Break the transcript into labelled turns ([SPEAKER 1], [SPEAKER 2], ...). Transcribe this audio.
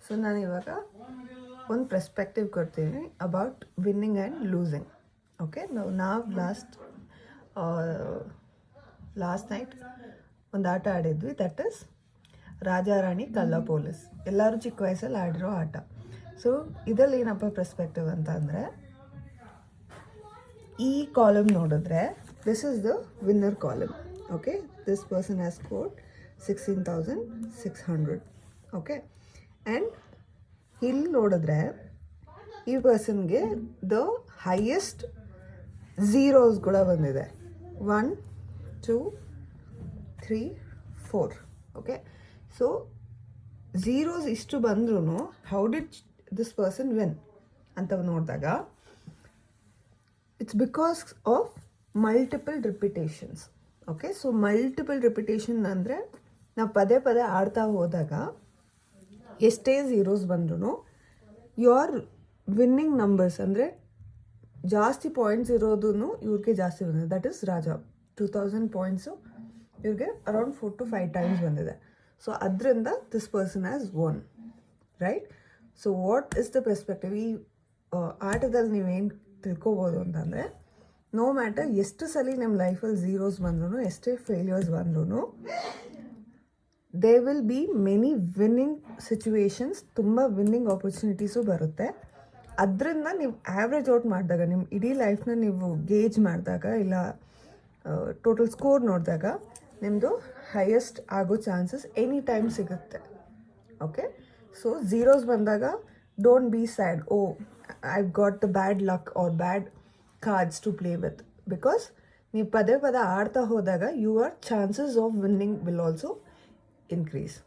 [SPEAKER 1] So ನಾನು ಇವಾಗ ಒಂದು ಪರ್ಸ್ಪೆಕ್ಟಿವ್ ಕೊಡ್ತೀನಿ about winning and losing. Okay, ನಾವು ಲಾಸ್ಟ್ ನೈಟ್ ಒಂದು ಆಟ ಆಡಿದ್ವಿ, ದಟ್ ಇಸ್ ರಾಜಾ ರಾಣಿ ಕಲ್ಲ ಪೊಲೀಸ್. ಎಲ್ಲರೂ ಚಿಕ್ಕ ವಯಸ್ಸಲ್ಲಿ ಆಡಿರೋ ಆಟ. ಸೊ ಇದರಲ್ಲಿ ಏನಪ್ಪ ಪರ್ಸ್ಪೆಕ್ಟಿವ್ ಅಂತ ಅಂದರೆ, ಈ ಕಾಲಮ್ ನೋಡಿದ್ರೆ this is the winner column. Okay, this person has scored 16,600. Okay, and ಇಲ್ಲಿ ನೋಡಿದ್ರೆ ಈ ಪರ್ಸನ್ಗೆ ದ ಹೈಯೆಸ್ಟ್ ಝೀರೋಸ್ ಕೂಡ ಬಂದಿದೆ. 1, 2, 3, 4. ಓಕೆ, ಸೊ ಝೀರೋಸ್ ಇಷ್ಟು ಬಂದ್ರೂ how did this person win ಅಂತ ನೋಡಿದಾಗ it's because of multiple repetitions. Okay, so multiple repetition ಅಂದರೆ ನಾವು ಪದೇ ಪದೇ ಆಡ್ತಾ ಹೋದಾಗ ಎಷ್ಟೇ ಝೀರೋಸ್ ಬಂದ್ರೂ ಯೋರ್ ವಿನ್ನಿಂಗ್ ನಂಬರ್ಸ್ ಅಂದರೆ ಜಾಸ್ತಿ ಪಾಯಿಂಟ್ಸ್ ಇರೋದೂ ಇವ್ರಿಗೆ ಜಾಸ್ತಿ ಬಂದಿದೆ. ದಟ್ ಇಸ್ ರಾಜಾ 2000 ಪಾಯಿಂಟ್ಸು ಇವ್ರಿಗೆ ಅರೌಂಡ್ 4 to 5 ಟೈಮ್ಸ್ ಬಂದಿದೆ. ಸೊ ಅದರಿಂದ this person has one, right? So what is the perspective? ಈ ಆಟದಲ್ಲಿ ನೀವೇನು ತಿಳ್ಕೊಬೋದು ಅಂತಂದರೆ, ನೋ ಮ್ಯಾಟರ್ ಎಷ್ಟು ಸಲ ನಿಮ್ಮ ಲೈಫಲ್ಲಿ ಝೀರೋಸ್ ಬಂದ್ರೂ, ಎಷ್ಟೇ ಫೇಲ್ಯೂರ್ಸ್ ಬಂದ್ರೂ, they will be many winning situations, ತುಂಬ ವಿನ್ನಿಂಗ್ ಆಪರ್ಚುನಿಟೀಸು ಬರುತ್ತೆ. ಅದರಿಂದ ನೀವು ಆ್ಯಾವ್ರೇಜ್ ಔಟ್ ಮಾಡಿದಾಗ, ನಿಮ್ಮ ಇಡೀ ಲೈಫ್ನ ನೀವು ಗೇಜ್ ಮಾಡಿದಾಗ, ಇಲ್ಲ ಟೋಟಲ್ ಸ್ಕೋರ್ ನೋಡಿದಾಗ ನಿಮ್ಮದು ಹೈಯೆಸ್ಟ್ ಆಗೋ ಚಾನ್ಸಸ್ ಎನಿ ಟೈಮ್ ಸಿಗುತ್ತೆ. ಓಕೆ, ಸೊ ಝೀರೋಸ್ ಬಂದಾಗ don't be sad, oh I got the bad luck or bad cards to play with, because ನೀವು ಪದೇ ಪದೇ ಆಡ್ತಾ ಹೋದಾಗ your chances of winning will also increase.